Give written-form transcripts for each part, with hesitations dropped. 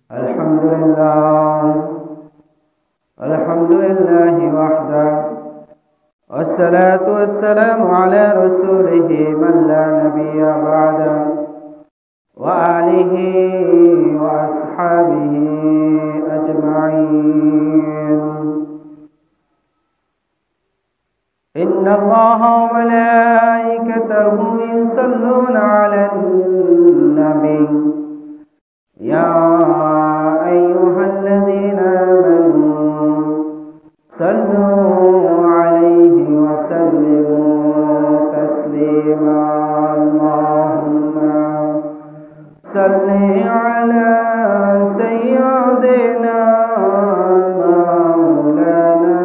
الحمد لله الحمد لله وحده، والصلاة والسلام على رسوله من لا نبي بعده، وآله وأصحابه أجمعين. إن الله وملائكته يصلون على النبي يا أيها الذين آمنوا صلوا عليه وسلموا تسليما. اللهم صل على سيدنا مولانا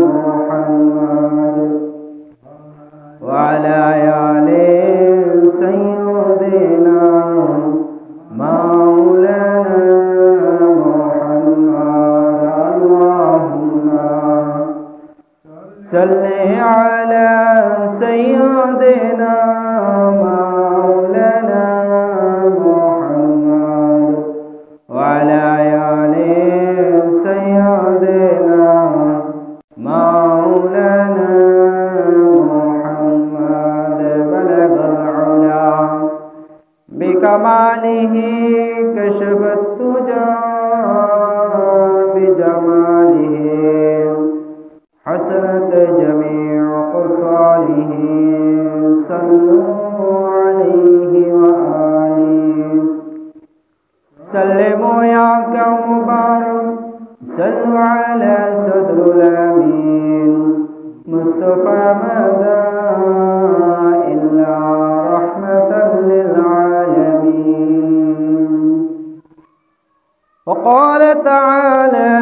محمد وعلى آل سيدنا مولانا محمد. اللهم صل على سيدنا مولانا محمد وعلى آل سيدنا مولانا محمد. بلغ العلا بكماله كشف الدجى بجماله، حسنت جميع خصاله. صلوا عليه وآله سلموا يا كوبر. صلوا على صدر الأمين مصطفى ماذا إلا رحمة للعالمين. وقال تعالى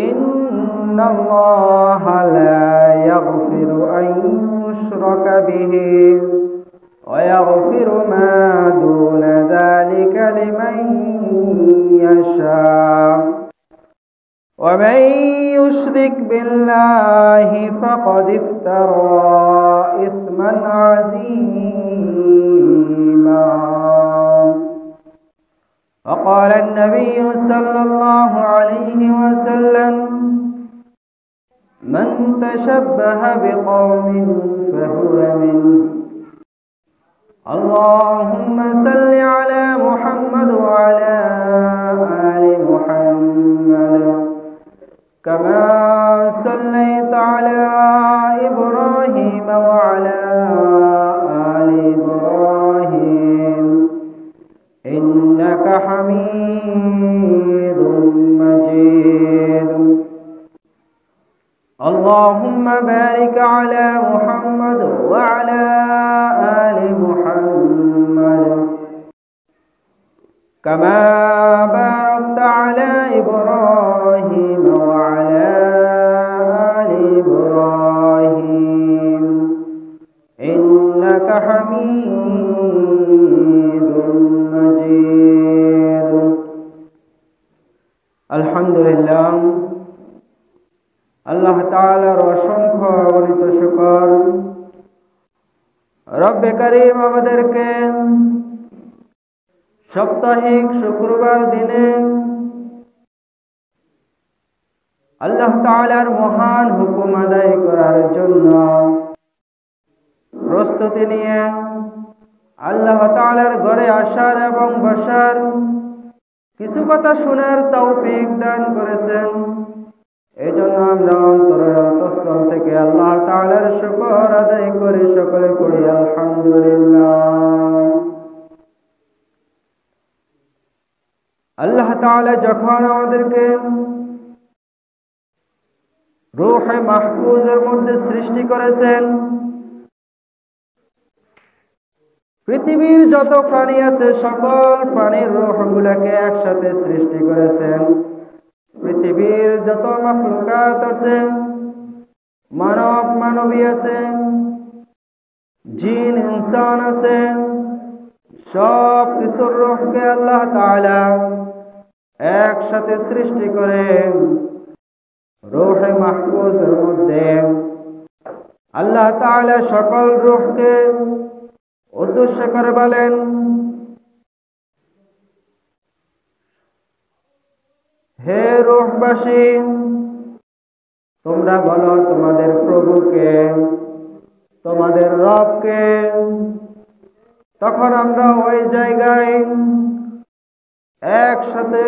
إن الله لا يغفر أن يشرك به ويغفر ما دون ذلك لمن يشاء، ومن يشرك بالله فقد افترى إثما عظيما. وقال النبي صلى الله عليه وسلم من تشبه بقوم فهو منه. اللهم صل على محمد وعلى آل محمد كما صليت على إبراهيم وعلى آل إبراهيم إنك حميد مجيد. اللهم بارك على محمد وعلى آل محمد كما باركت على إبراهيم وعلى آل إبراهيم إنك حميد مجيد. الحمد لله। আল্লাহ তাআলার অসংখ্য অগণিত শুকর। রব্বে কারীম আমাদেরকে সাপ্তাহিক শুক্রবার দিনে আল্লাহ তাআলার মহান হুকুম আদায় করার জন্য প্রস্তুতি নিয়ে আল্লাহ তাআলার ঘরে আসার এবং বসার, কিছু কথা শোনার তৌফিক দান করেছেন। এই জন্য আমরা অন্তরের অন্তঃস্থল থেকে আল্লাহ তাআলার শুকর আদায় করি। সকলে পড়ি আলহামদুলিল্লাহ। আল্লাহ তাআলা যখন আমাদেরকে রূহে মাহফুজের মধ্যে সৃষ্টি করেছেন, পৃথিবীর যত প্রাণী আছে সকল প্রাণীর রূহগুলোকে একসাথে সৃষ্টি করেছেন। পৃথিবীর যত মাখলুকাত আছে, মানব মানবী আছে, জিন ইনসান আছে, সব কিছুর রূহকে আল্লাহ তাআলা একসাথে সৃষ্টি করে রূহে মাহফুজের মধ্যে আল্লাহ তাআলা সকল রূহকে উদ্দেশ্য করে বলেন রূহবাসী, তোমরা বলো তোমাদের প্রভুকে, তোমাদের রবকে। তখন আমরা ওই জায়গায় একসাথে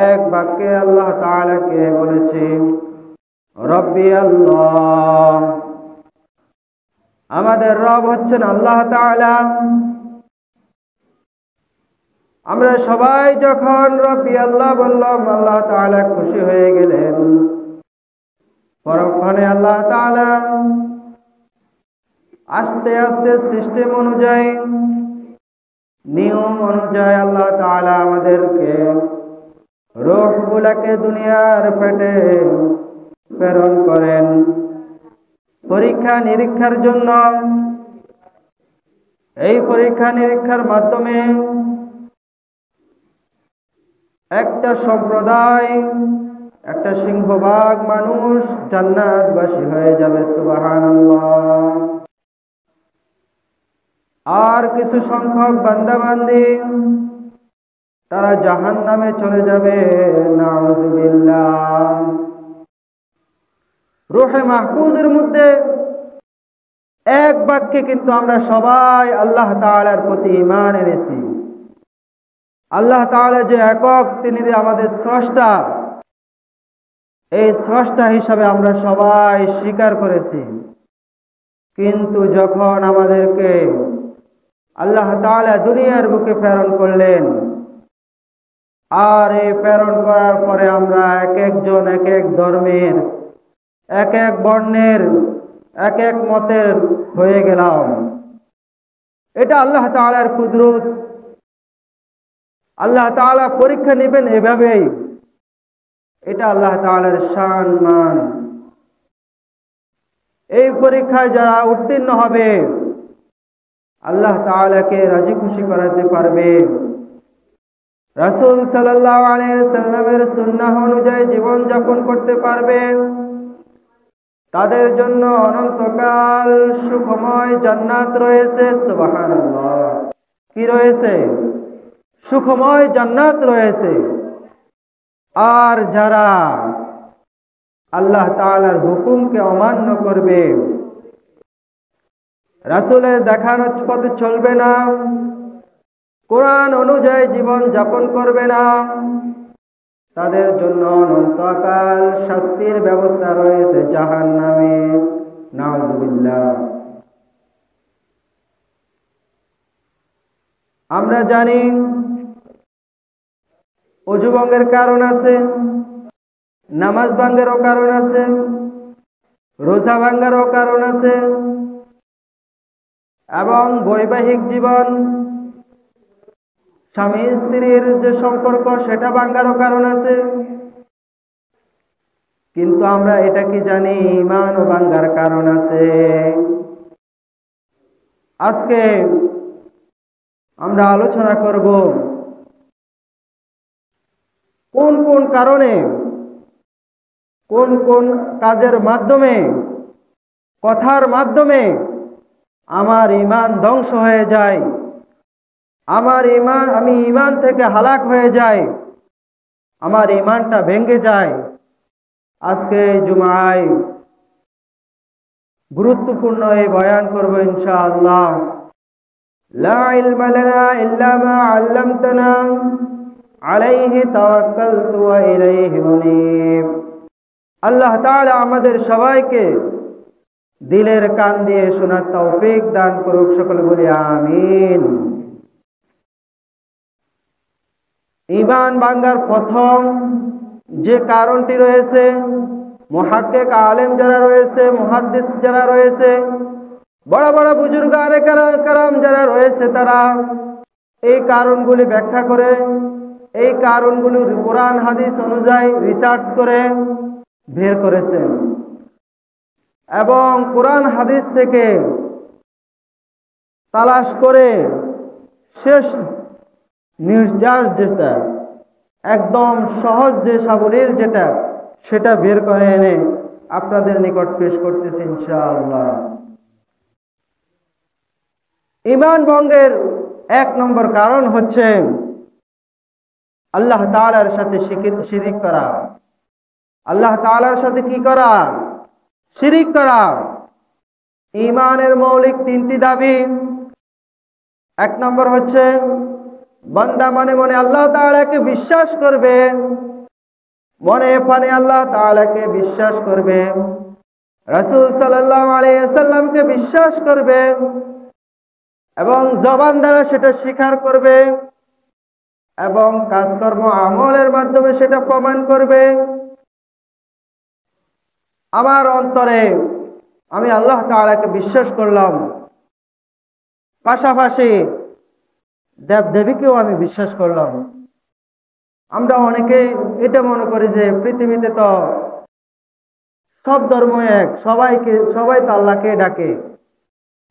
এক বাক্যে আল্লাহ তাআলাকে বলেছি, রব্বি আল্লাহ, আমাদের রব হচ্ছেন আল্লাহ তাআলা। আমরা সবাই যখন রব্বি আল্লাহ বললাম, আল্লাহ তাআলা খুশি হয়ে গেলেন। পরক্ষণে আল্লাহ তাআলা আস্তে আস্তে সিস্টেম অনুযায়ী, নিয়ম অনুযায়ী আল্লাহ তাআলা আমাদেরকে রূহগুলোকে দুনিয়ার পেটে প্রেরণ করেন পরীক্ষা নিরীক্ষার জন্য। এই পরীক্ষা নিরীক্ষার মাধ্যমে একটা সম্প্রদায়, একটা সিংহভাগ মানুষ জান্নাতবাসী হয়ে যাবে, সুবহানাল্লাহ। আর কিছু সংখ্যক বান্দাবান্দি তারা জাহান্নামে চলে যাবে, নাউযুবিল্লাহ। রূহে মাহফুজের মধ্যে এক বাক্যে কিন্তু আমরা সবাই আল্লাহ তাআলার প্রতি ঈমান এনেছি। আল্লাহ তাআলা যে একক, তিনি যে আমাদের স্রষ্টা, এই স্রষ্টা হিসাবে আমরা সবাই স্বীকার করেছি। কিন্তু যখন আমাদেরকে আল্লাহ তাআলা দুনিয়ার বুকে প্রেরণ করলেন, আর এই প্রেরণ করার পরে আমরা এক একজন এক এক ধর্মের, এক এক বর্ণের, এক এক মতের হয়ে গেলাম। এটা আল্লাহ তাআলার কুদরত। আল্লাহ তাআলা পরীক্ষা নেবেন এভাবেই, এটা আল্লাহ তাআলার শান মান। এই পরীক্ষায় যারা উত্তীর্ণ হবে, আল্লাহ তাআলাকে রাজি খুশি করাতে পারবে, রাসূল সাল্লাল্লাহু আলাইহি সাল্লামের সুন্নাহ অনুযায়ী জীবন যাপন করতে পারবে, তাদের জন্য অনন্তকাল সুখময় জান্নাত রয়েছে, সুবহানাল্লাহ। কি রয়েছে? সুখময় জান্নাত রয়েছে। আর যারা আল্লাহ তাআলার হুকুমকে অমান্য করবে, রাসূলের দেখানো পথে চলবে না, কোরআন অনুযায়ী জীবন যাপন করবে না, তাদের জন্য অনন্তকাল শাস্তির ব্যবস্থা রয়েছে জাহান্নামে, নাউযুবিল্লাহ। আমরা জানি ওযু ভঙ্গের কারণ আছে, নামাজ ভঙ্গেরও কারণ আছে, রোজা ভাঙ্গারও কারণ আছে, এবং বৈবাহিক জীবন, স্বামী স্ত্রীর যে সম্পর্ক, সেটা ভাঙ্গারও কারণ আছে। কিন্তু আমরা এটা কি জানি, ঈমান ও ভাঙ্গার কারণ আছে। আজকে আমরা আলোচনা করব কোন কোন কারণে, কোন কোন কাজের মাধ্যমে, কথার মাধ্যমে আমার ঈমান ধ্বংস হয়ে যায়, আমি ঈমান থেকে হালাক হয়ে যাই, আমার ঈমানটা ভেঙে যায়। আজকে জুমায় গুরুত্বপূর্ণ এই বয়ান করব ইনশাআল্লাহ। লা ইলমা লানা ইল্লা মা আল্লামতানা আলাইহি তাওয়াক্কালতু ওয়া ইলাইহি মুনীব। আল্লাহ তাআলা আমাদের সবাইকে দিলের কান দিয়ে শোনার তৌফিক দান করুক, সকলে বলি আমিন। ঈমান ভাঙ্গার প্রথম যে কারণটি রয়েছে, মুহাক্কিক আলেম যারা রয়েছে, মুহাদ্দিস যারা রয়েছে, বড় বড় বুজুর্গানে কারাম যারা রয়েছে, তারা এই কারণগুলি ব্যাখ্যা করে, এই কারণগুলি কোরআন হাদিস অনুযায়ী রিসার্চ করে বের করেছেন, এবং কোরআন হাদিস থেকে তালাশ করে শেষ নির্যাস যেটা একদম সহজ, যে সাবলীল যেটা, সেটা বের করে এনে আপনাদের নিকট পেশ করতেছি ইনশাআল্লাহ। ঈমান ভঙ্গের এক নম্বর কারণ হচ্ছে আল্লাহ তাআলার সাথে শিরিক করা। আল্লাহ তাআলার সাথে কি করা? শিরিক করা। ঈমানের মৌলিক তিনটি দাবি। এক নম্বর হচ্ছে বান্দা মনে মনে আল্লাহ তাআলাকে বিশ্বাস করবে, মনে প্রাণে আল্লাহ তাআলাকে বিশ্বাস করবে, রাসূল সাল্লাল্লাহু আলাইহি ওয়াসাল্লামকে বিশ্বাস করবে এবং জবান দ্বারা সেটা স্বীকার করবে এবং কাজকর্ম আমলের মাধ্যমে সেটা প্রমাণ করবে। আমার অন্তরে আমি আল্লাহ তাআলাকে বিশ্বাস করলাম, পাশাপাশি দেবদেবীকেও আমি বিশ্বাস করলাম। আমরা অনেকে এটা মনে করি যে পৃথিবীতে তো সব ধর্ম এক, সবাই তো আল্লাহকে ডাকে।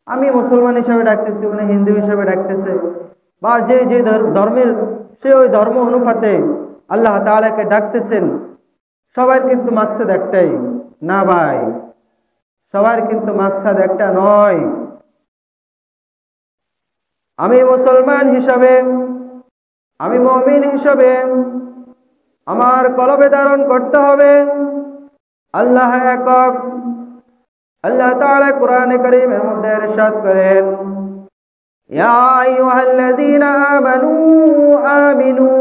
আমি মুসলমান হিসাবে ডাকতেছি, উনি হিন্দু হিসাবে ডাকতেছে, বা যে যে ধর্মের সে ওই ধর্ম অনুপাতে আল্লাহ তাআলাকে ডাকতেছেন। সবার কিন্তু মাকসাদ একটাই না ভাই, সবার কিন্তু মাকসাদ একটা নয়। আমি মুসলমান হিসাবে, আমি মুমিন হিসাবে আমার কলবে ধারণ করতে হবে আল্লাহ একক। আল্লাহ তাআলা কোরআনে কারীমের মধ্যে ইরশাদ করেন, ইয়া আইয়ুহাল্লাযীনা আমানু আমিনু,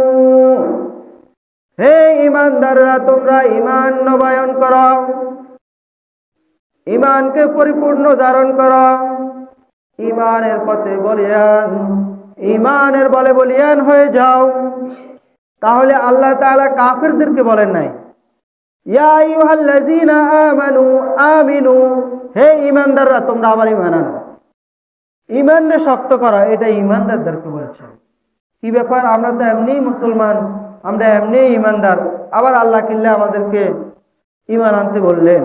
হে ঈমানদাররা তোমরা ঈমান নবায়ন করো, ঈমানকে পরিপূর্ণ ধারণ করো, ঈমানের পথে বলিয়ান, ঈমানের বলে বলিয়ান হয়ে যাও। তাহলে আল্লাহ তাআলা কাফেরদেরকে বলেন নাই ইয়া আইয়ুহাল্লাযীনা আমানু আমিনু, হে ঈমানদাররা তোমরা আমার ঈমান আনো, ঈমানকে শক্ত করো, এটা ঈমানদারদেরকে বলছেন। কি ব্যাপার, আমরা তো এমনিই মুসলমান, আমরা এমনিই ঈমানদার, আবার আল্লাহ কিল্লা আমাদেরকে ঈমান আনতে বললেন।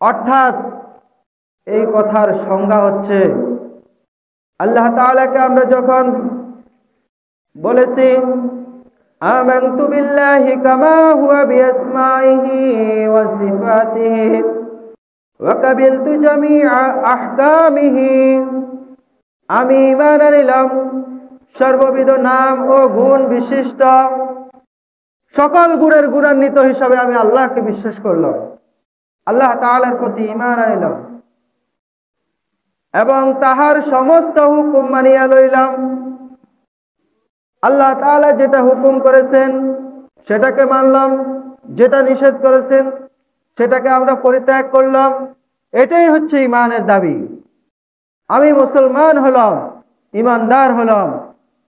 অর্থাৎ এই কথার সংজ্ঞা হচ্ছে আল্লাহ তাআলাকে আমরা যখন বলেছি আমানতু বিল্লাহি কামা হুয়া বিআসমাইহি ওয়া সিফাতিহি ওয়া কাবিলতু জামিআ আহকামিহি, আমি ঈমান আনলাম সর্ববিধ নাম ও গুণ বিশিষ্ট সকল গুণের গুণান্বিত হিসাবে আমি আল্লাহকে বিশ্বাস করলাম, আল্লাহ তাআলার প্রতি ঈমান আনলাম এবং তাহার সমস্ত হুকুম মানিয়া লইলাম। আল্লাহ তাআলা যেটা হুকুম করেছেন সেটাকে মানলাম, যেটা নিষেধ করেছেন সেটাকে আমরা পরিত্যাগ করলাম। এটাই হচ্ছে ঈমানের দাবি। আমি মুসলমান হলাম, ঈমানদার হলাম,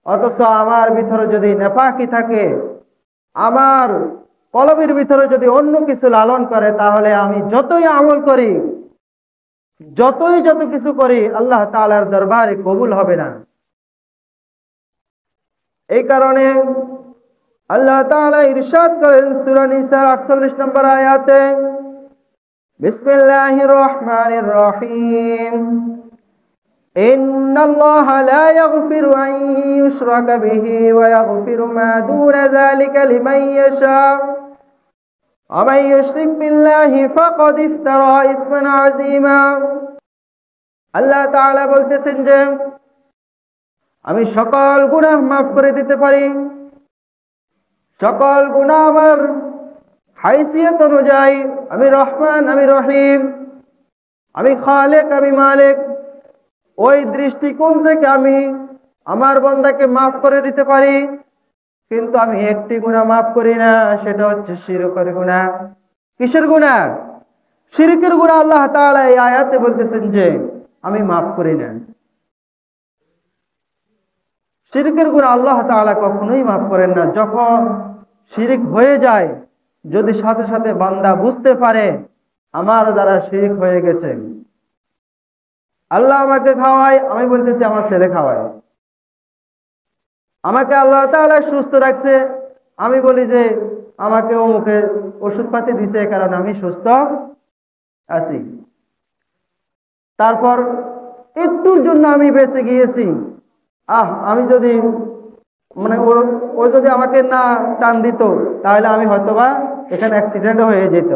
অথচ আমার ভিতরে যদি নেফাকি থাকে, আমার কলবের ভিতরে যদি অন্য কিছু লালন করে, তাহলে আমি যতই আমল করি, যত কিছু করি, আল্লাহ তাআলার দরবারে কবুল হবে না। এই কারণে আল্লাহ তাআলা ইরশাদ করেন সূরা নিসার 48 নম্বর আয়াতে, বিসমিল্লাহির রহমানির রহিম, ইন্নাল্লাহা লা ইয়াগফিরু আন ইউশরাকা বিহি ওয়া ইয়াগফিরু মা দুনা যালিকা লিমান ইয়াশা ওয়া মান ইউশরিক বিল্লাহি ফাকাদ ইফতারা ইসমান আযীমা। আল্লাহ তাআলা বলতেছেন যে আমি সকল গুনাহ মাফ করে দিতে পারি, সকল গুনাহ আমার হাইসিয়ত অনুযায়ী, আমি রহমান, আমি রহিম, আমি খালেক, আমি মালিক, ওই দৃষ্টিকোণ থেকে আমি আমার বান্দাকে মাফ করে দিতে পারি। কিন্তু আমি একটি গুনাহ মাফ করি না, সেটা হচ্ছে শিরকের গুনাহ। কিসের গুনাহ? শিরকের গুনাহ আল্লাহ তাআলা এই আয়াতে বলতেছেন যে আমি মাফ করি না। শিরকের গুনাহ আল্লাহ তাআলা কখনোই মাফ করেন না। যখন শিরক হয়ে যায়, যদি সাথে সাথে বান্দা বুঝতে পারে আমার দ্বারা শিরক হয়ে গেছে, আল্লাহ আমাকে খাওয়ায়, আমি বলতেছি আমার ছেলে খাওয়ায়, আমাকে আল্লাহ তাআলা সুস্থ রাখছে, আমি বলি যে আমাকে অমুকে ওষুধপাতি দিছে কারণ আমি সুস্থ আছি। তারপর একটুর জন্য আমি বেঁচে গিয়েছি, আমি যদি ও যদি আমাকে না টান দিত, তাহলে আমি হয়তোবা এখানে অ্যাক্সিডেন্ট হয়ে যেত।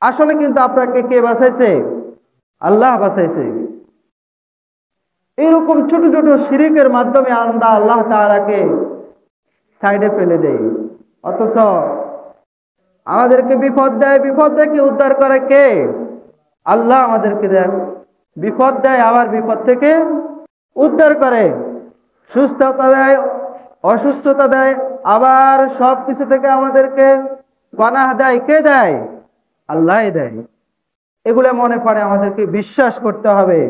আসলে কিন্তু আপনাকে কে বাঁচাইছে? আল্লাহ বাঁচাইছে। এইরকম ছোট ছোট শিরিকের মাধ্যমে আমরা আল্লাহ তাআলাকে সাইডে ফেলে দেই। অথচ আমাদেরকে বিপদ দেয়, বিপদ থেকে উদ্ধার করে কে? আল্লাহ আমাদেরকে দেয় বিপদ দেয়, আবার বিপদ থেকে উদ্ধার করে, সুস্থতা দেয়, অসুস্থতা দেয়, আবার সব কিছু থেকে আমাদেরকে পানাহ দেয়। কে দেয়? আল্লাহ দেয়। এগুলো মনে পড়ে আমাদেরকে বিশ্বাস করতে হবে।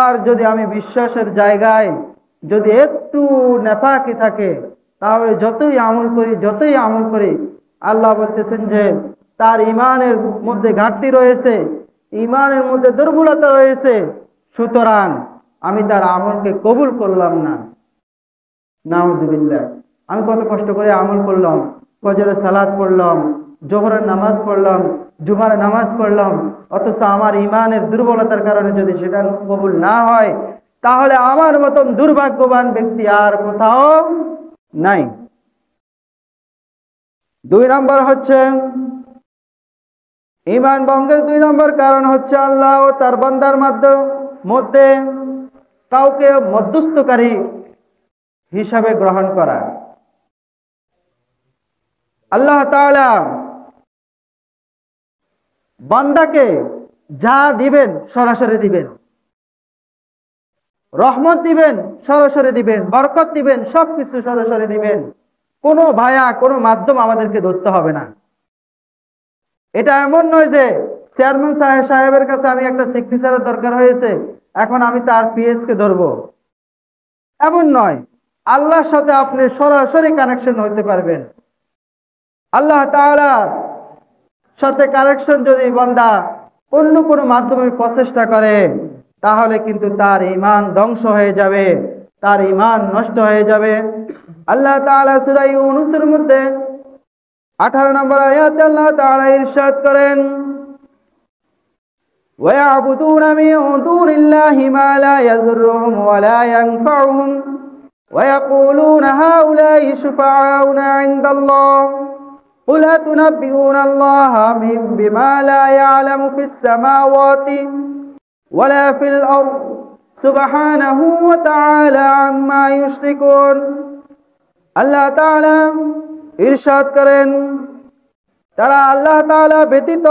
আর যদি আমি বিশ্বাসের জায়গায় যদি একটু নেফাকি থাকে, তাহলে যতই আমল করি আল্লাহ বলতেছেন যে তার ঈমানের মধ্যে ঘাটতি রয়েছে, ঈমানের মধ্যে দুর্বলতা রয়েছে, সুতরাং আমি তার আমলকে কবুল করলাম না। নাউজুবিল্লাহ। আমি কত কষ্ট করে আমল করলাম, ফজরের সালাত পড়লাম, জোহরের নামাজ পড়লাম, জুমার নামাজ পড়লাম, অথচ আমার ঈমানের দুর্বলতার কারণে যদি সেটা কবুল না হয়, তাহলে আমার মতন দুর্ভাগ্যবান ব্যক্তি আর কোথাও নাই। 2 নম্বর হচ্ছে ঈমান ভঙ্গের 2 নম্বর কারণ হচ্ছে আল্লাহ ও তার বান্দার মধ্যে কাউকে মধ্যস্থকারী হিসাবে গ্রহণ করা। আল্লাহ তাআলা বান্দাকে যা দিবেন সরাসরি দিবেন, রহমত দিবেন সরাসরি দিবেন, বরকত দিবেন, সবকিছু সরাসরি দিবেন। কোনো ভায়া কোনো মাধ্যম আমাদেরকে ধরতে হবে না। এটা এমন নয় যে চেয়ারম্যান সাহেবের কাছে আমি একটা সিগনেচারের দরকার হয়েছে, এখন আমি তার পিএস কে ধরবো, এমন নয়। আল্লাহর সাথে আপনি সরাসরি কানেকশন হইতে পারবেন। আল্লাহ তাআলার সাথে কানেকশন যদি বান্দা অন্য কোনো মাধ্যমে প্রচেষ্টা করে, তাহলে কিন্তু তার ঈমান ধ্বংস হয়ে যাবে, তার ঈমান নষ্ট হয়ে যাবে। আল্লাহ তাআলা সূরা ইউনূসের মধ্যে 18 নম্বর আয়াতে আল্লাহ তাআলা ইরশাদ করেন, وَيَعْبُدُونَ مِن دُونِ اللَّهِ مَا لَا يَضُرُّهُمْ وَلَا يَنفَعُهُمْ وَيَقُولُونَ هَؤُلَاءِ شُفَعَاؤُنَا عِندَ اللَّهِ قُلْ أَتُنَبِّئُونَ اللَّهَ بِمَا لَا يَعْلَمُ فِي السَّمَاوَاتِ وَلَا فِي الْأَرْضِ سُبْحَانَهُ وَتَعَالَى عَمَّا يُشْرِكُونَ। আল্লাহ তাআলা ইরশাদ করেন, তারা আল্লাহ তাআলা ব্যতীত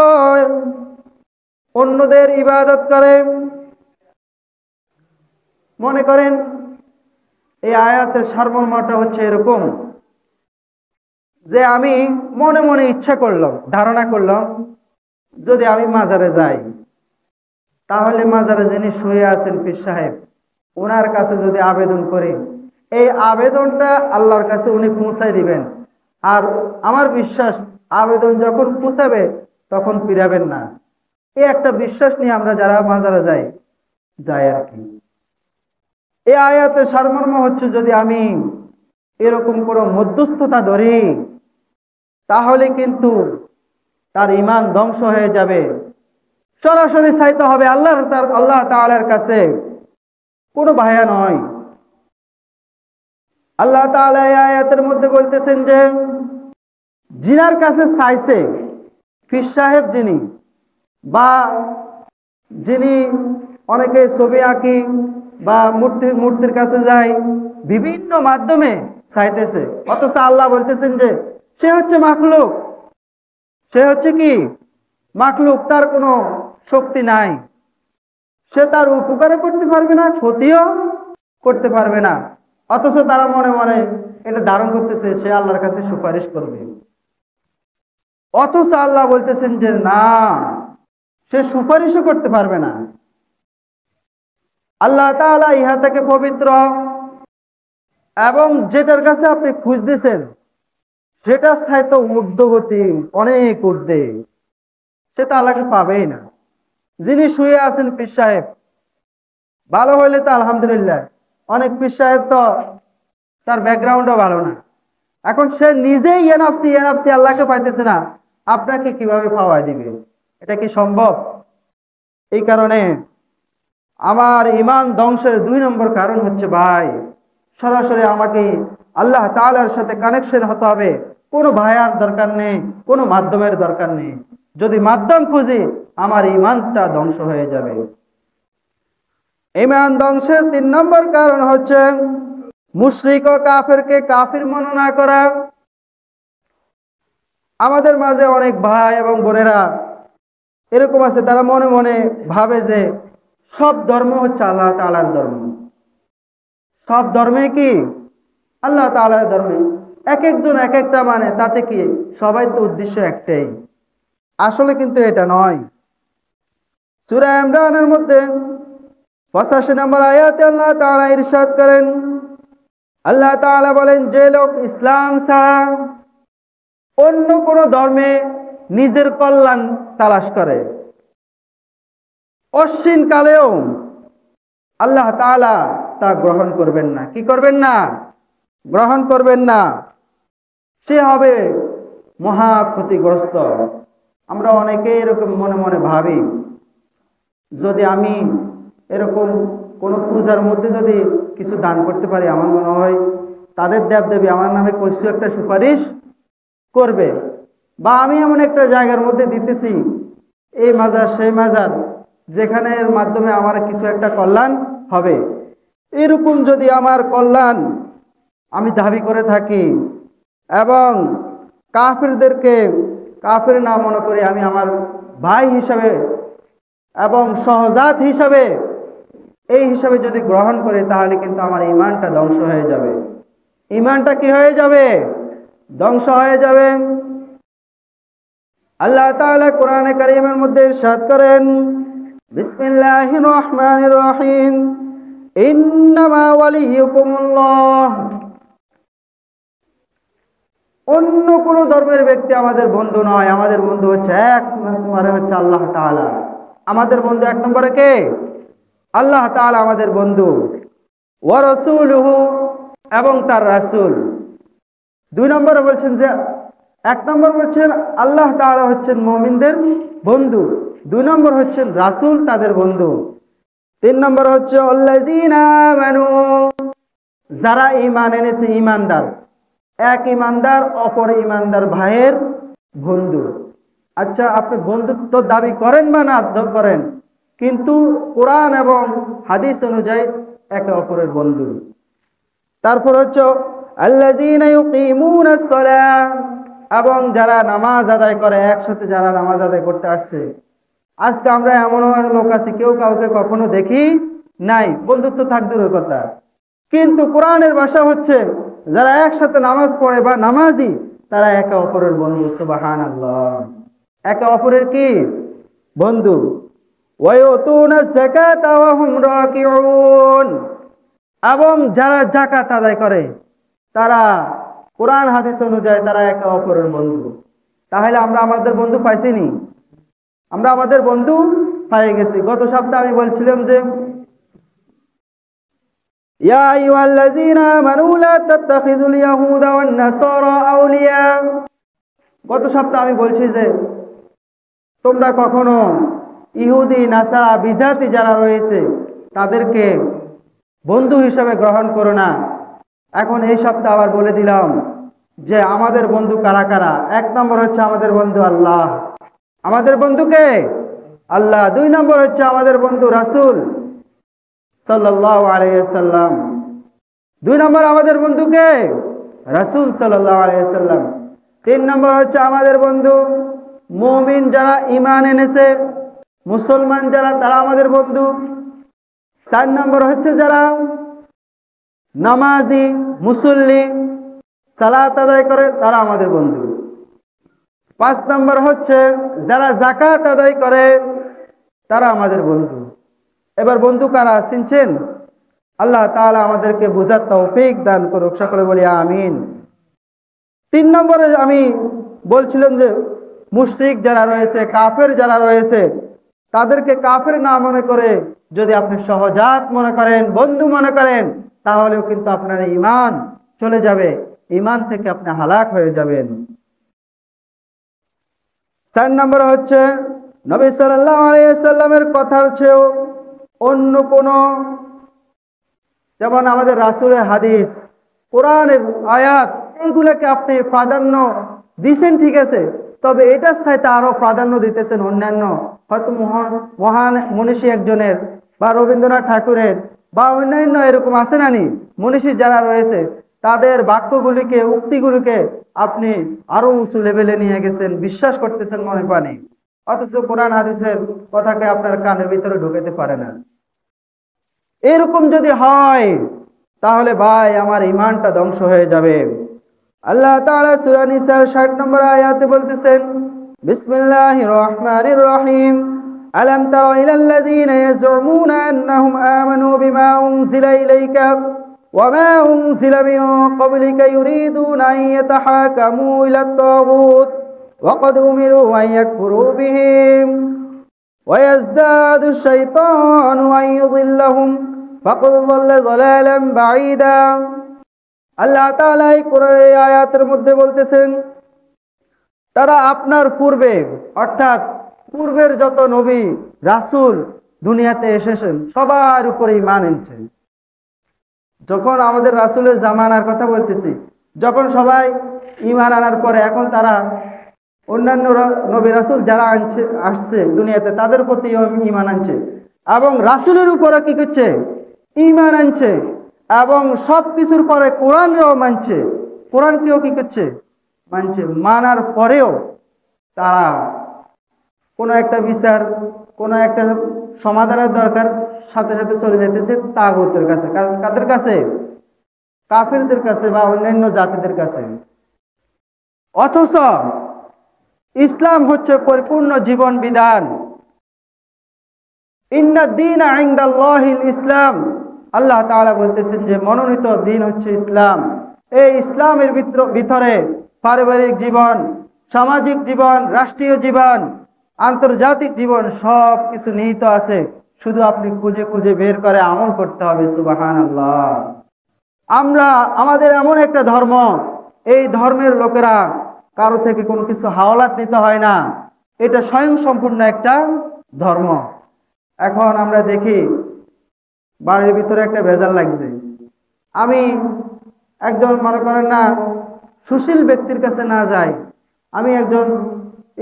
অন্যদের ইবাদত করে। মনে করেন এই আয়াতের সারমর্মটা হচ্ছে এরকম যে আমি মনে মনে ইচ্ছা করলাম, ধারণা করলাম, যদি আমি মাজারে যাই, তাহলে মাজারে যিনি শুয়ে আছেন পীর সাহেব, ওনার কাছে যদি আবেদন করি, এই আবেদনটা আল্লাহর কাছে উনি পৌঁছাই দিবেন। আর আমার বিশ্বাস, আবেদন যখন পৌঁছাবে তখন ফিরাবেন না। এই একটা বিশ্বাস নিয়ে আমরা যারা মাজারে যাই আর কি। এই আয়াতের সারমর্ম হচ্ছে, যদি আমি এরকম কোনো মধ্যস্থতা ধরি, তাহলে কিন্তু তার ঈমান ধ্বংস হয়ে যাবে। সরাসরি চাইতে হবে আল্লাহ তাআলার কাছে, কোনো ভায়া নয়। আল্লাহ তাআলা এই আয়াতের মধ্যে বলতেছেন যে জিনার কাছে চাইছে, পীর সাহেব যিনি, বা যিনি অনেকে ছবি আঁকি বা মূর্তির কাছে যায়, বিভিন্ন মাধ্যমে চাইতেছে, অথচ আল্লাহ বলতেছেন যে সে হচ্ছে মাখলুক। সে হচ্ছে কি? মাখলুক। তার কোনো শক্তি নাই, সে তার উপকারও করতে পারবে না, ক্ষতিও করতে পারবে না। অথচ তারা মনে মনে এটা ধারণ করতেছে সে আল্লাহর কাছে সুপারিশ করবে। অথচ আল্লাহ বলতেছেন যে না, সে সুপারিশও করতে পারবে না। আল্লাহ তাআলা ইহা থেকে পবিত্র, এবং যেটার কাছে আপনি খুঁজতেছেন সেটা চাইতে ঊর্ধ্বগতি, অনেক ঊর্ধ্বে, সে তো আল্লাহকে পাবেই না। যিনি শুয়ে আছেন পীর সাহেব, ভালো হইলে তো আলহামদুলিল্লাহ, অনেক পীর সাহেব তো তার ব্যাকগ্রাউন্ডও ভালো না, এখন সে নিজেই এনাফসি আল্লাহকে পাইতেছে না, আপনাকে কিভাবে পাওয়া দিবে? এটা কি সম্ভব? এই কারণে আমার ঈমান ধ্বংসের 2 নম্বর কারণ হচ্ছে, ভাই, সরাসরি আমাকে আল্লাহ তাআলার সাথে কানেকশন হতে হবে। কোনো ভাইয়ার দরকার নেই, কোনো মাধ্যমের দরকার নেই। যদি মাধ্যম খুঁজি, আমার ঈমানটা ধ্বংস হয়ে যাবে। ঈমান ধ্বংসের 3 নম্বর কারণ হচ্ছে মুশরিক ও কাফেরকে কাফির মনে না করা। আমাদের মাঝে অনেক ভাই এবং বোনেরা এরকম আছে, তারা মনে মনে ভাবে যে সব ধর্ম হচ্ছে আল্লাহ তাআলার ধর্ম, সব ধর্মে কি আল্লাহ তাআলার ধর্মে, এক একজন এক একটা মানে, তাতে কি সবাই তো উদ্দেশ্য একটাই। আসলে কিন্তু এটা নয়। সূরা ইমরানের মধ্যে 85 নম্বর আয়াতে আল্লাহ তাআলা ইরশাদ করেন, আল্লাহ তাআলা বলেন, যে লোক ইসলাম ছাড়া অন্য কোন ধর্মে নিজের কল্যাণ তালাশ করে, অশ্বিন কালেও আল্লাহ তাআলা তা গ্রহণ করবেন না। কি করবেন না? গ্রহণ করবেন না। সে হবে মহা ক্ষতিগ্রস্ত। আমরা অনেকে এরকম মনে মনে ভাবি, যদি আমি এরকম কোন পূজার মধ্যে যদি কিছু দান করতে পারি, আমার মনে হয় তাদের দেবদেবী আমার নামে কিছু একটা সুপারিশ করবে, বা আমি এমন একটা জায়গার মধ্যে দিতেছি, এই মাজার সেই মাজার, যেখানে এর মাধ্যমে আমার কিছু একটা কল্যাণ হবে। এরকম যদি আমার কল্যাণ আমি দাবি করে থাকি এবং কাফিরদেরকে কাফির না মনে করে আমি আমার ভাই হিসাবে এবং সহজাত হিসাবে এই হিসাবে যদি গ্রহণ করি, তাহলে কিন্তু আমার ঈমানটা ধ্বংস হয়ে যাবে। ঈমানটা কি হয়ে যাবে? ধ্বংস হয়ে যাবে। আল্লাহ তাআলা কোরআনে কারীমের মধ্যে ইরশাদ করেন, বিসমিল্লাহির রহমানির রহিম, ইন্নামা ওয়ালিয়ুকুমুল্লাহ। অন্য কোন ধর্মের ব্যক্তি আমাদের বন্ধু নয়, আমাদের বন্ধু হচ্ছে এক নম্বরে হচ্ছে আল্লাহ তাআলা। আমাদের বন্ধু এক নম্বরে কে? আল্লাহ তাআলা আমাদের বন্ধু। ওয়া রাসূলুহু, এবং তার রাসূল। 2 নম্বরে বলছেন যে, 1 নম্বর বলছেন আল্লাহ তাআলা হচ্ছেন মুমিনদের বন্ধু, 2 নম্বর হচ্ছেন রাসূল তাদের বন্ধু, 3 নম্বর হচ্ছে আল্লাযীনা আমানু, যারা ঈমান এনেছে, ঈমানদার। এক ঈমানদার অপর ঈমানদার ভাইয়ের বন্ধু। আচ্ছা, আপনি বন্ধুত্ব দাবি করেন বা না করেন, কিন্তু কোরআন এবং হাদিস অনুযায়ী একে অপরের বন্ধু। তারপর হচ্ছে আল্লাযীনা ইউকিমুনাস সালাহ, এবং যারা নামাজ আদায় করে, একসাথে যারা নামাজ আদায় করতে আসছে। আজকে আমরা এমন লোক আছি, কেউ কাউকে কখনো দেখি নাই, বন্ধুত্ব থাক দূরের কথা, কিন্তু কোরআনের ভাষা হচ্ছে যারা একসাথে নামাজ পড়ে বা নামাজি, তারা একে অপরের বন্ধু। সুবহানাল্লাহ। একে অপরের কি বন্ধু। ওয়ায়ুতুনাজ যাকাতা ওয়া হুম রাকিউন, এবং যারা যাকাত আদায় করে, তারা কোরআন হাদিস অনুযায়ী তারা একে অপরের বন্ধু। তাহলে আমরা আমাদের বন্ধু পাইছিনি? আমরা আমাদের বন্ধু পেয়ে গেছি। গত সপ্তাহে আমি বলছিলাম যে, ইয়া আইয়ুহাল্লাযীনা আমানু লা তাত্তাখিযুল ইয়াহুদা ওয়ান নাসারা আউলিয়া। গত সপ্তাহে আমি বলছি যে তোমরা কখনো ইহুদি, নাসারা, বিজাতি যারা রয়েছে তাদেরকে বন্ধু হিসেবে গ্রহণ করো না। এখন এই সপ্তাহে আবার বলে দিলাম যে আমাদের বন্ধু কারা কারা। 1 নম্বর হচ্ছে আমাদের বন্ধু আল্লাহ। আমাদের বন্ধুকে আল্লাহ। 2 নম্বর হচ্ছে আমাদের বন্ধু রাসূল সাল্লাল্লাহু আলাইহি ওয়াসাল্লাম। 2 নম্বর আমাদের বন্ধুকে রাসূল সাল্লাল্লাহু আলাইহি ওয়াসাল্লাম। 3 নম্বর হচ্ছে আমাদের বন্ধু মুমিন যারা ঈমান এনেছে, মুসলমান যারা, তারা আমাদের বন্ধু। 4 নম্বর হচ্ছে যারা নামাজি, মুসল্লি, সালাত আদায় করে, তারা আমাদের বন্ধু। 5 নম্বর হচ্ছে যারা যাকাত আদায় করে, তারা আমাদের বন্ধু। এবার বন্ধু কারা চিনছেন? আল্লাহ তাআলা আমাদেরকে বুঝার তৌফিক দান করুক, সকলে বলি আমিন। 3 নম্বরে আমি বলছিলাম যে মুশরিক যারা রয়েছে, কাফের যারা রয়েছে, তাদেরকে কাফের না মনে করে যদি আপনি সহজাত মনে করেন, বন্ধু মনে করেন, তাহলেও কিন্তু আপনার ঈমান চলে যাবে, ঈমান থেকে আপনি হালাক হয়ে যাবেন। 4 নম্বর হচ্ছে নবী সাল্লাল্লাহু আলাইহি ওয়াসাল্লামের কথার চেয়েও অন্য কোন, যেমন আমাদের রাসূলের হাদিস, কোরআনের আয়াত, এইগুলোকে আপনি প্রাধান্য দিছেন, ঠিক আছে, তবে এটার সাথে আরো প্রাধান্য দিতেছেন অন্যান্য হয়তো মহান মনীষী একজনের বা রবীন্দ্রনাথ ঠাকুরের বা অন্যান্য এরকম আছে নানি মনীষী যারা রয়েছে তাদের বাক্যগুলিকে উক্তিগুলিকে আপনি আরো উঁচু লেভেলে নিয়ে গেছেন, বিশ্বাস করতেছেন মনে প্রাণে, অথচ কোরআন হাদিসের কথাকে আপনার কানের ভিতরে ঢুকাতে পারে না। এরকম যদি হয় তাহলে ভাই আমার ঈমানটা ধ্বংস হয়ে যাবে। আল্লাহ তাআলা সূরা নিসার 60 নম্বর আয়াতে বলতেছেন, বিসমিল্লাহির রহমানির রহিম, আলাম তারা ইলাল্লাযীনা ইয়াজউমুনা আন্নাহুম আমানু বিমা উনজিলা ইলাইকা ওয়া মা উনজিলা মিন ক্বাবলিকা ইউরিদুনা আন ইয়াতাহাকামু ইলাত তাগুত ওয়া ক্বাদ উমিরু আন ইয়াকফুরু বিহিম ওয়া ইয়াজদাদু আশ-শাইতানু আন ইউদিল্লাহুম ফাকাদ যাল্লা যালালান বাঈদা। আল্লাহ তাআলা এই আয়াতের মধ্যে বলতেছেন, তারা আপনার পূর্বে অর্থাৎ পূর্বের যত নবী রাসূল দুনিয়াতে এসেছেন সবার উপরে ঈমান এনেছেন। যখন আমাদের রাসূলের জামানার কথা বলতেছি, যখন সবাই ঈমান আনার পরে এখন তারা অন্যান্য নবী রাসূল যারা আসছে দুনিয়াতে তাদের প্রতি ঈমান আনছে এবং রাসূলের উপরে কি করছে? ঈমান আনছে এবং সব কিছুর পরে কোরআনও মানছে, কোরআনকেও কি করছে? মানছে। মানার পরেও তারা কোনো একটা বিচার, কোনো একটা সমাধানের দরকার সাথে সাথে চলে যেতেছে তাগুতের কাছে। কাদের কাছে? কাফিরদের কাছে বা অন্যান্য জাতিদের কাছে। অথচ ইসলাম হচ্ছে পরিপূর্ণ জীবন বিধান। ইন্নাদ দীনা ইনদাল্লাহিল ইসলাম, আল্লাহ তাআলা বলতেছেন যে মনোনীত দিন হচ্ছে ইসলাম। এই ইসলামের ভিতরে পারিবারিক জীবন, সামাজিক জীবন, রাষ্ট্রীয় জীবন, আন্তর্জাতিক জীবন সব কিছু নিহিত আছে। শুধু আপনি খুঁজে খুঁজে বের করে আমল করতে হবে। সুবহানাল্লাহ। আমাদের এমন একটা ধর্ম, এই ধর্মের লোকেরা কারো থেকে কোনো কিছু হাওলাত নিতে হয় না, এটা স্বয়ং সম্পূর্ণ একটা ধর্ম। এখন আমরা দেখি বাড়ির ভিতরে একটা ভেজাল লাগছে। আমি একজন মনে করেন না সুশীল ব্যক্তির কাছে না যাই, আমি একজন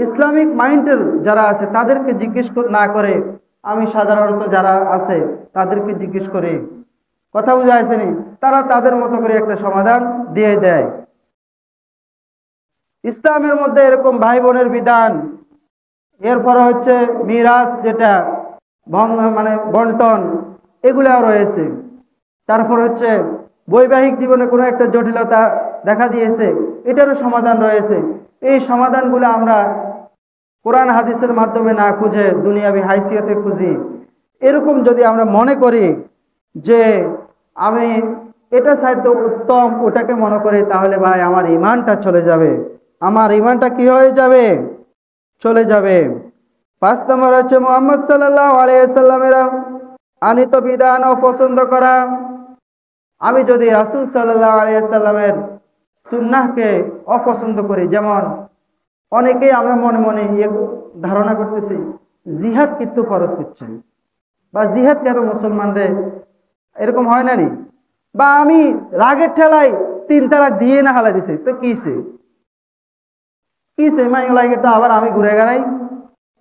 ইসলামিক মাইন্ডের যারা আছে তাদেরকে জিজ্ঞেস না করে আমি সাধারণত যারা আছে তাদেরকে জিজ্ঞেস করি। কথা বুঝা আসেনি? তারা তাদের মতো করে একটা সমাধান দিয়ে দেয়। ইসলামের মধ্যে এরকম ভাই বোনের বিধান, এরপরে হচ্ছে মিরাজ যেটা মানে বন্টন, এগুলাও রয়েছে। তারপর হচ্ছে বৈবাহিক জীবনে কোনো একটা জটিলতা দেখা দিয়েছে, এটারও সমাধান রয়েছে। এই সমাধানগুলো আমরা কোরআন হাদিসের মাধ্যমে না খুঁজে দুনিয়াবি হাইসিয়তে খুঁজি। এরকম যদি আমরা মনে করি যে আমি এটা চাইতে উত্তম ওটাকে মনে করি, তাহলে ভাই আমার ঈমানটা চলে যাবে। আমার ঈমানটা কি হয়ে যাবে? চলে যাবে। 5 নম্বর হচ্ছে মুহাম্মদ সাল্লাল্লাহু আলাইহি সাল্লামের আনিত বিধান অপছন্দ করা। আমি যদি রাসূল সাল্লাল্লাহু আলাইহি সাল্লামের সুন্নাহকে অপছন্দ করি, যেমন অনেকেই আমরা মনে মনে ধারণা করতেছি জিহাদ কিন্তু ফরজ করছে বা জিহাদ কেন মুসলমানদের, এরকম হয় না নি? বা আমি রাগের ঠেলায় 3 তালাক দিয়ে না হালা দিছে, তো কিসে মাই লাগেটা আবার আমি ঘুরে গেলাই,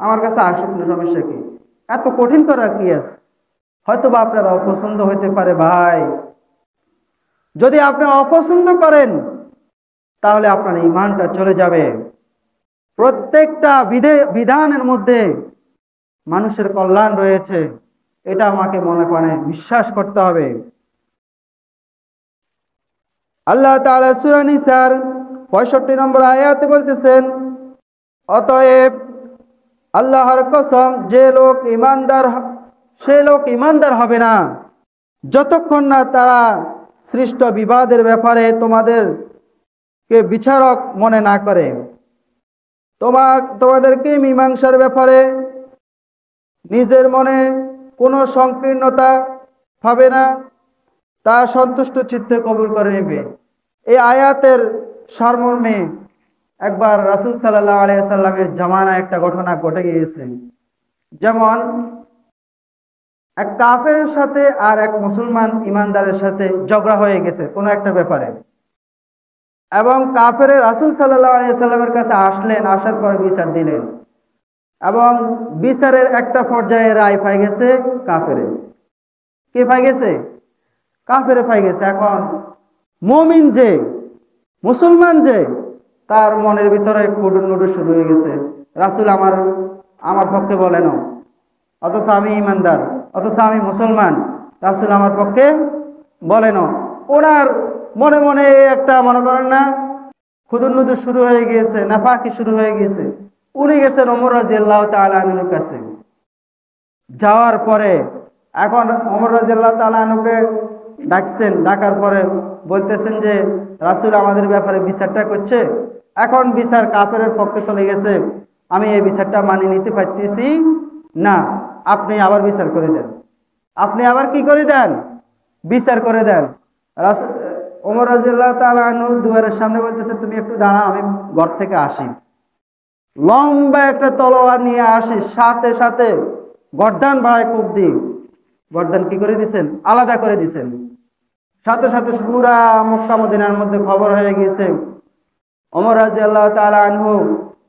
আমার কাছে আসুক না, সমস্যা কি? এত কঠিন করার কি আছে? হয়তো বা আপনারা অপছন্দ হইতে পারে ভাই। যদি আপনি অপছন্দ করেন তাহলে আপনার ঈমানটা চলে যাবে। প্রত্যেকটা বিধানের মধ্যে মানুষের কল্যাণ রয়েছে, এটা আমাকে মনে প্রাণে বিশ্বাস করতে হবে। আল্লাহ তাআলা সূরা নিসার 65 নম্বর আয়াতে বলতেছেন, অতএব আল্লাহর কসম, যে লোক ঈমানদার সে লোক ঈমানদার হবে না যতক্ষণ না তারা সৃষ্ট বিবাদের ব্যাপারে তোমাদেরকে বিচারক মনে না করে, তোমাদেরকে মীমাংসার ব্যাপারে নিজের মনে কোনো সংকীর্ণতা হবে না, তা সন্তুষ্ট চিত্তে কবুল করে নেবে। এই আয়াতের সারমর্মে একবার রাসূল সাল্লাল্লাহু আলাইহি সাল্লামের জামানায় একটা ঘটনা ঘটে গিয়েছে। যেমন এক কাফেরের সাথে আর এক মুসলমান ইমানদারের সাথে ঝগড়া হয়ে গেছে কোনো একটা ব্যাপারে। এবং কাফের রাসূল সাল্লাল্লাহু আলাইহি সাল্লামের কাছে আসলেন, আসার পর বিচার দিলেন এবং বিচারের একটা পর্যায়ে রায় পাই গেছে কাফেরে। কে পাই গেছে? কাফেরে পাই গেছে। এখন মুমিন যে, মুসলমান যে, তার মনের ভিতরে খুডুর নুডুর শুরু হয়ে গেছে, রাসূল আমার পক্ষে বলেন, অথচ আমি ইমানদার, অথচ আমি মুসলমান, রাসূল আমার পক্ষে বলেন। ওনার মনে মনে একটা মনে করেন না খুদুর নুদুর শুরু হয়ে গিয়েছে, নাফাকি শুরু হয়ে গেছে। উনি গেছেন ওমর রাদিয়াল্লাহু তাআলা আনহুর কাছে। যাওয়ার পরে এখন ওমর রাদিয়াল্লাহু তাআলা আনহুকে ডাকছেন, ডাকার পরে বলতেছেন যে রাসূল আমাদের ব্যাপারে বিচারটা করছে, এখন বিচার কাফেরের পক্ষে চলে গেছে, আমি এই বিচারটা মানিয়ে নিতে পারতেছি না, আপনি আবার বিচার করে দেন। আপনি আবার কি করে দেন? বিচার করে দেন। ওমর রাদিয়াল্লাহু তাআলা আনহু দুয়ারের সামনে বলতেছে, তুমি একটু দাঁড়াও, আমি ঘর থেকে আসি। লম্বা একটা তলোয়ার নিয়ে আসি, সাথে সাথে গর্দান বাড়ায় কোপ দিয়ে গর্দান কি করে দিয়েছেন? আলাদা করে দিয়েছেন। সাথে সাথে পুরা মক্কা মদিনার মধ্যে খবর হয়ে গেছে ওমর রাদিয়াল্লাহু তাআলা আনহু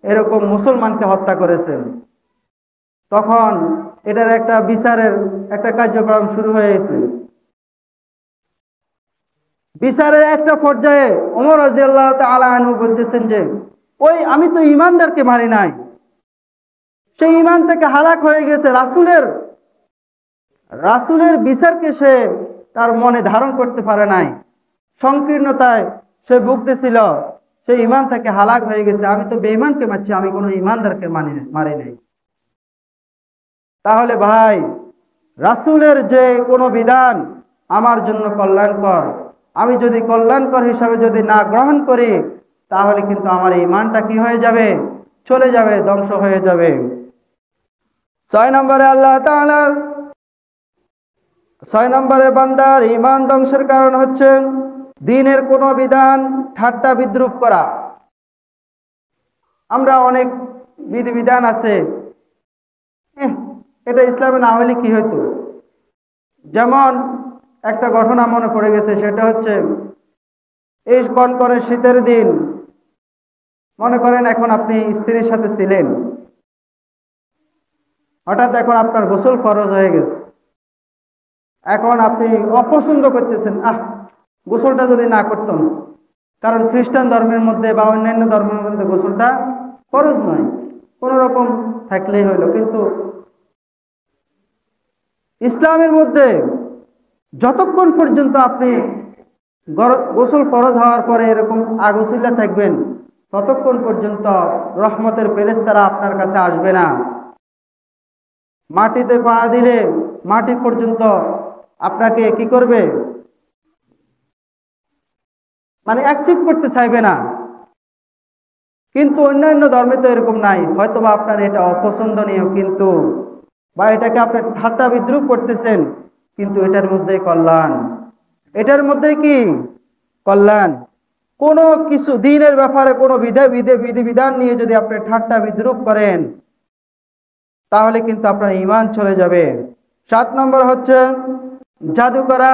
এরকম মুসলমানকে হত্যা করেছেন। তখন এটার একটা বিচারের একটা কার্যক্রম শুরু হয়েছে। বিচারের একটা পর্যায়ে ওমর রাদিয়াল্লাহু তাআলা আনহু বলতেছেন যে ওই আমি তো ঈমানদারকে মারি নাই, সেই ঈমান থেকে হালাক হয়ে গেছে, রাসূলের বিচারকে সে তার মনে ধারণ করতে পারে নাই, সংকীর্ণতায় সে ভুগতেছিল, সেই ঈমান থেকে হালাক হয়ে গেছে, আমি তো বেঈমানকে মারছি, আমি কোনো ঈমানদারকে মারি নাই। তাহলে ভাই, রাসূলের যে কোনো বিধান আমার জন্য কল্যাণকর, আমি যদি কল্যাণকর হিসাবে যদি না গ্রহণ করি, তাহলে কিন্তু আমার ঈমানটা কি হয়ে যাবে? চলে যাবে, ধ্বংস হয়ে যাবে। 6 নম্বরে আল্লাহ তাআলার 6 নম্বরে বান্দার ঈমান ধ্বংসের কারণ হচ্ছে দ্বীনের কোনো বিধান ঠাট্টা বিদ্রূপ করা। আমরা অনেক বিধিবিধান আছে, এটা ইসলামে না হলে কি হইতো? যেমন একটা ঘটনা মনে পড়ে গেছে, সেটা হচ্ছে এই কনকনে শীতের দিন, মনে করেন এখন আপনি স্ত্রীর সাথে ছিলেন, হঠাৎ এখন আপনার গোসল ফরজ হয়ে গেছে, এখন আপনি অপছন্দ করতেছেন, গোসলটা যদি না করতাম, কারণ খ্রিস্টান ধর্মের মধ্যে বা অন্যান্য ধর্মের মধ্যে গোসলটা ফরজ নয়, কোনো রকম থাকলেই হইল। কিন্তু ইসলামের মধ্যে যতক্ষণ পর্যন্ত আপনি গোসল ফরজ হওয়ার পরে এরকম আগোসিল্লা থাকবেন, ততক্ষণ পর্যন্ত রহমতের ফেরেশতারা আপনার কাছে আসবে না। মাটিতে পা দিলে মাটি পর্যন্ত আপনাকে কি করবে? মানে অ্যাকসেপ্ট করতে চাইবে না। কিন্তু অন্যান্য ধর্মে তো এরকম নাই, হয়তোবা আপনার এটা অপছন্দনীয়, কিন্তু বা এটাকে আপনি ঠাট্টা বিদ্রূপ করতেছেন, কিন্তু এটার মধ্যে কল্যাণ, এটার মধ্যে কি কল্যাণ। কোনো কিছু দ্বীনের ব্যাপারে কোনো বিধিবিধান নিয়ে যদি আপনি ঠাট্টা বিদ্রূপ করেন, তাহলে কিন্তু আপনার ঈমান চলে যাবে। 7 নম্বর হচ্ছে জাদু করা,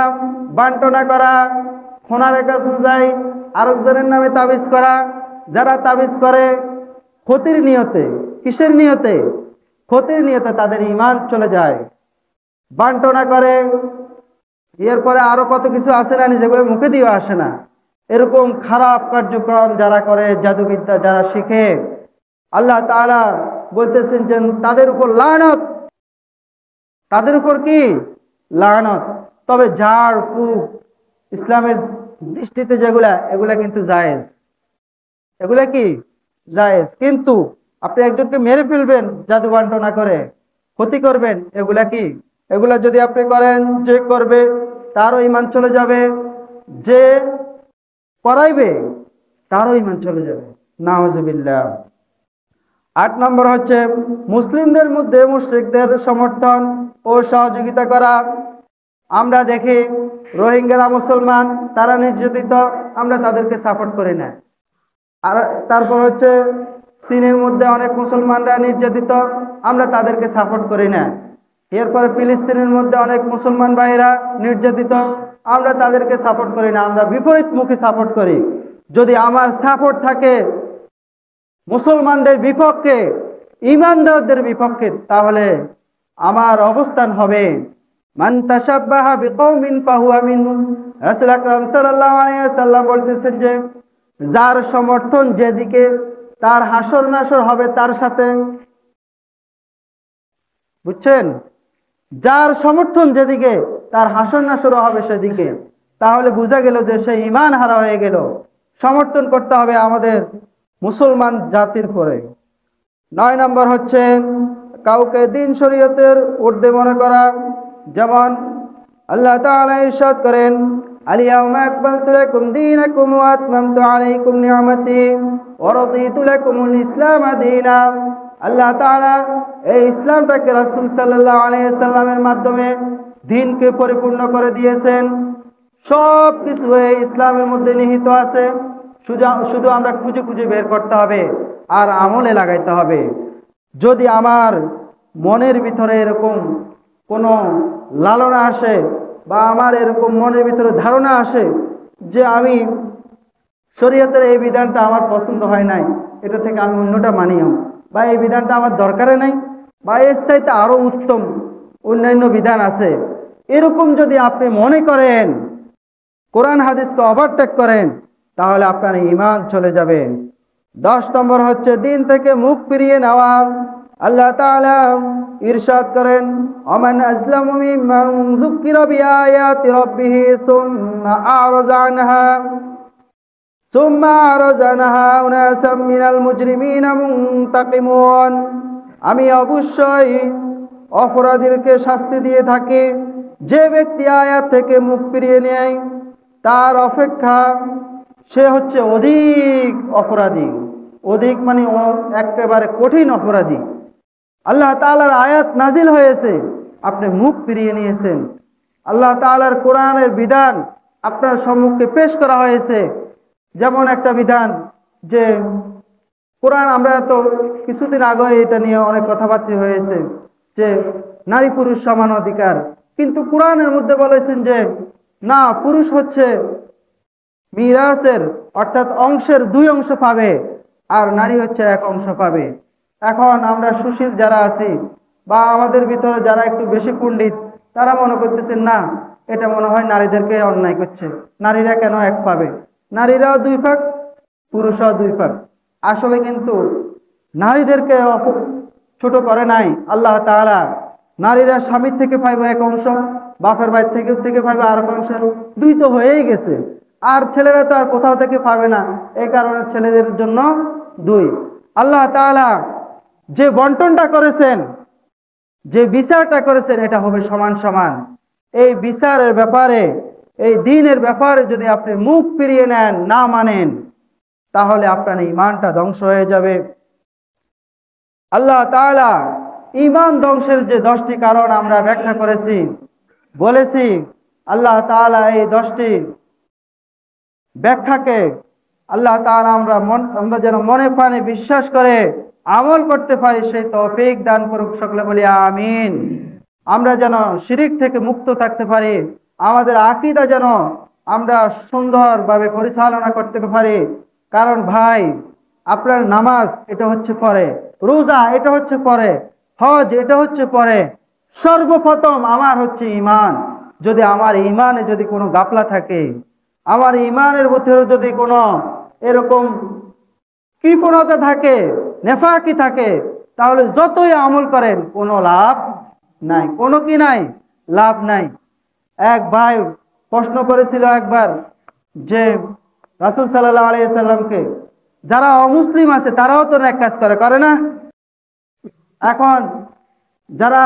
বান্টনা করা, খোনারের কাছে যাই আরেকজনের নামে তাবিজ করা। যারা তাবিজ করে ক্ষতির নিয়তে, কিসের নিয়তে? ক্ষতির নিয়তে, তাদের ঈমান চলে যায়। বান্টনা করে, এরপরে আরো কত কিছু আছে না, যেগুলো মুখে দিয়ে আসে না, এরকম খারাপ কার্যক্রম যারা করে, জাদুবিদ্যা যারা শিখে, আল্লাহ তাআলা বলতেছেন যে তাদের উপর লানত, তাদের উপর কি লানত। তবে ঝাড় ফুঁক ইসলামের দৃষ্টিতে যেগুলা, এগুলা কিন্তু জায়েজ, এগুলা কি জায়েজ। কিন্তু আপনি একজনকে মেরে ফেলবেন জাদু বান্টনা করে, ক্ষতি করবেন, এগুলা কি? এগুলা যদি আপনি করেন, যে করবে তারও ঈমান চলে যাবে, যে করাইবে তারও ঈমান চলে যাবে, নাউজুবিল্লাহ। 8 নম্বর হচ্ছে মুসলিমদের মধ্যে মুশরিকদের সমর্থন ও সহযোগিতা করা। আমরা দেখি রোহিঙ্গারা মুসলমান, তারা নির্যাতিত, আমরা তাদেরকে সাপোর্ট করি না। আর তারপর হচ্ছে চীনের মধ্যে অনেক মুসলমানরা নির্যাতিত, আমরা তাদেরকে সাপোর্ট করি না। এরপরে ফিলিস্তিনের মধ্যে অনেক মুসলমান ভাইরা নির্যাতিত, আমরা তাদেরকে সাপোর্ট করি না, আমরা বিপরীতমুখী সাপোর্ট করি। যদি আমার সাপোর্ট থাকে মুসলমানদের বিপক্ষে, ঈমানদারদের বিপক্ষে, তাহলে আমার অবস্থান হবে মান তাশাব্বাহা বিকওমিন ফাহুয়া মিনহুম। রাসূল আকরাম সাল্লাল্লাহু আলাইহি ওয়াসাল্লাম বলতেছেন যে যার সমর্থন যেদিকে তার হাসর নাসর হবে তার সাথে। বুঝছেন? যার সমর্থন যেদিকে তার হাসর নাসর হবে সেদিকে। তাহলে বোঝা গেল যে সে ঈমান হারা হয়ে গেল। সমর্থন করতে হবে আমাদের মুসলমান জাতির পরে। 9 নম্বর হচ্ছে কাউকে দিন শরীয়তের ঊর্ধ্বে মনে করা। যেমন আল্লাহ তাআলা ইরশাদ করেন, আল-ইয়াওমা আকমালতু লাকুম দীনাকুম ওয়া আতমামতু আলাইকুম নি'মাতি ওয়া রাদিতু লাকুমুল ইসলামা দীনা। আল্লাহ তাআলা এই ইসলামটাকে রাসূল সাল্লাল্লাহু আলাইহি ওয়াসাল্লামের মাধ্যমে দ্বীনকে পরিপূর্ণ করে দিয়েছেন। সব কিছু এই ইসলামের মধ্যে নিহিত আছে। শুধু আমরা খুঁজে খুঁজে বের করতে হবে আর আমলে লাগাইতে হবে। যদি আমার মনের ভিতরে এরকম কোনো লালনা আসে বা আমার এরকম মনের ভিতরে ধারণা আসে যে আমি শরীয়তের এই বিধানটা আমার পছন্দ হয় নাই, এটা থেকে আমি অন্যটা মানিও, বা এই বিধানটা আমার দরকারে নাই, বা এর চাইতে আরো উত্তম অন্যান্য বিধান আছে, এরকম যদি আপনি মনে করেন, কোরআন হাদিসকে ওভারটেক করেন, তাহলে আপনার ঈমান চলে যাবে। 10 নম্বর হচ্ছে দিন থেকে মুখ ফিরিয়ে নেওয়া। আল্লাহ তাআলা ইরশাদ করেন, ওমান আযলামু মিম্মান যুক্কিরা বিআয়াতি রাব্বিহি সুম্মা আরাযা আনহা উনাসাম মিনাল মুজরিমিনা মুনতাকিমুন। আমি অবশ্যই অপরাধীকে শাস্তি দিয়ে থাকি। যে ব্যক্তি আয়াত থেকে মুখ ফিরিয়ে নেয় তার অপেক্ষা সে হচ্ছে অধিক অপরাধী। অধিক মানে একেবারে কঠিন অপরাধী। আল্লাহ তাআলার আয়াত নাজিল হয়েছে, আপনি মুখ ফিরিয়ে নিয়েছেন। আল্লাহ তাআলার কোরআনের বিধান আপনার সম্মুখে পেশ করা হয়েছে। যেমন একটা বিধান যে কোরআন, আমরা তো কিছুদিন আগে এটা নিয়ে অনেক কথাবার্তা হয়েছে যে নারী পুরুষ সমান অধিকার, কিন্তু কোরআনের মধ্যে বলেছেন যে না, পুরুষ হচ্ছে মিরাসের অর্থাৎ অংশের 2 অংশ পাবে আর নারী হচ্ছে 1 অংশ পাবে। এখন আমরা সুশীল যারা আছি বা আমাদের ভিতরে যারা একটু বেশি পণ্ডিত, তারা মনে করতেছেন না, এটা মনে হয় নারীদেরকে অন্যায় করছে, নারীরা কেন 1 পাবে, নারীরাও 2 ভাগ পুরুষরাও 2 ভাগ। আসলে কিন্তু নারীদেরকে ছোট করে নাই আল্লাহ তাআলা। নারীরা স্বামীর থেকে পাইবে 1 অংশ, বাপের বাড়ি থেকে পাইবে আর 1 অংশ, 2 তো হয়েই গেছে। আর ছেলেরা তো আর কোথাও থেকে পাবে না, এই কারণে ছেলেদের জন্য 2। আল্লাহ তাআলা যে বন্টনটা করেছেন, যে বিচারটা করেছেন, এটা হবে সমান সমান। এই বিচারের ব্যাপারে, এই দ্বীনের ব্যাপারে যদি আপনি মুখ ফিরিয়ে নেন, না মানেন, তাহলে আপনার ঈমানটা ধ্বংস হয়ে যাবে। আল্লাহ তাআলা ঈমান ধ্বংসের যে 10টি কারণ আমরা ব্যাখ্যা করেছি, বলেছি, আল্লাহ তাআলা এই 10টি ব্যাখ্যাকে আল্লাহ তাআলা আমরা যেন মনে প্রাণে বিশ্বাস করে আমল করতে পারি, সেই তৌফিক দান করুক। সকলে বলি আমিন। আমরা যেন শিরিক থেকে মুক্ত থাকতে পারি, আমাদের আকীদা যেন আমরা সুন্দরভাবে পরিচালনা করতে পারি। কারণ ভাই, আপনার নামাজ এটা হচ্ছে পরে, রোজা এটা হচ্ছে পরে, হজ এটা হচ্ছে পরে, সর্বপ্রথম আমার হচ্ছে ঈমান। যদি আমার ঈমানে যদি কোনো গাফলা থাকে, আমার ঈমানের ভিতরে যদি কোনো এরকম কৃপণতা থাকে, নেফাকি থাকে, তাহলে যতই আমল করেন কোনো লাভ নাই, কোনো কি নাই, লাভ নাই। এক ভাই প্রশ্ন করেছিল একবার যে রাসূল সাল্লাল্লাহু আলাইহি সাল্লামকে, যারা অমুসলিম আছে তারাও তো নেক কাজ করে না? এখন যারা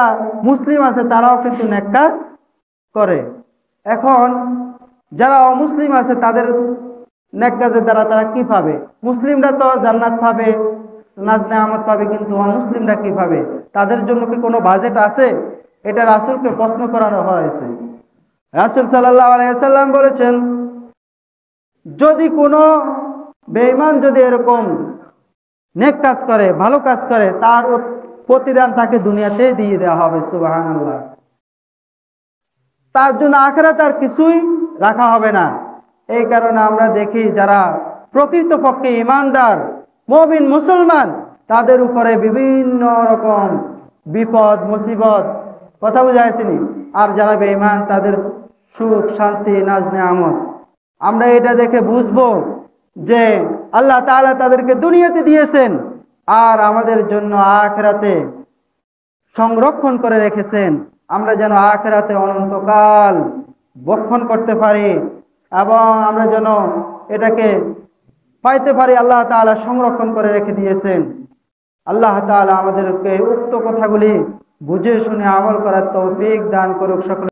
মুসলিম আছে তারাও কিন্তু নেক কাজ করে। এখন যারা অমুসলিম আছে তাদের নেক কাজের দ্বারা তারা কি পাবে? মুসলিমরা তো জান্নাত পাবে, নাজ নেয়ামত পাবে, কিন্তু অমুসলিমরা কি পাবে? তাদের জন্য কি কোনো বাজেট আছে? এটা রাসূলকে প্রশ্ন করানো হয়েছে। রাসূল সাল্লাল্লাহু আলাইহি সাল্লাম বলেছেন, যদি কোনো বেঈমান যদি এরকম নেক কাজ করে, ভালো কাজ করে, তার প্রতিদান তাকে দুনিয়াতে দিয়ে দেওয়া হবে। সুবহানাল্লাহ। তার জন্য আখিরাতে আর কিছুই রাখা হবে না। এই কারণে আমরা দেখি যারা প্রকৃতপক্ষে ঈমানদার মুমিন মুসলমান তাদের উপরে বিভিন্ন রকম বিপদ মুসিবত, কথা বুঝাইছিনি। আর যারা বেঈমান তাদের সুখ শান্তি নাজ নেয়ামত। আমরা এটা দেখে বুঝবো যে আল্লাহ তাআলা তাদেরকে দুনিয়াতে দিয়েছেন আর আমাদের জন্য আখিরাতে সংরক্ষণ করে রেখেছেন, আমরা যেন আখিরাতে অনন্তকাল ভক্ষণ করতে পারি এবং আমরা যেন এটাকে পাইতে পারি। আল্লাহ তাআলা সংরক্ষণ করে রেখে দিয়েছেন। আল্লাহ তাআলা আমাদেরকে উক্ত কথাগুলি বুঝে শুনে আমল করার তৌফিক দান করুক। সকলে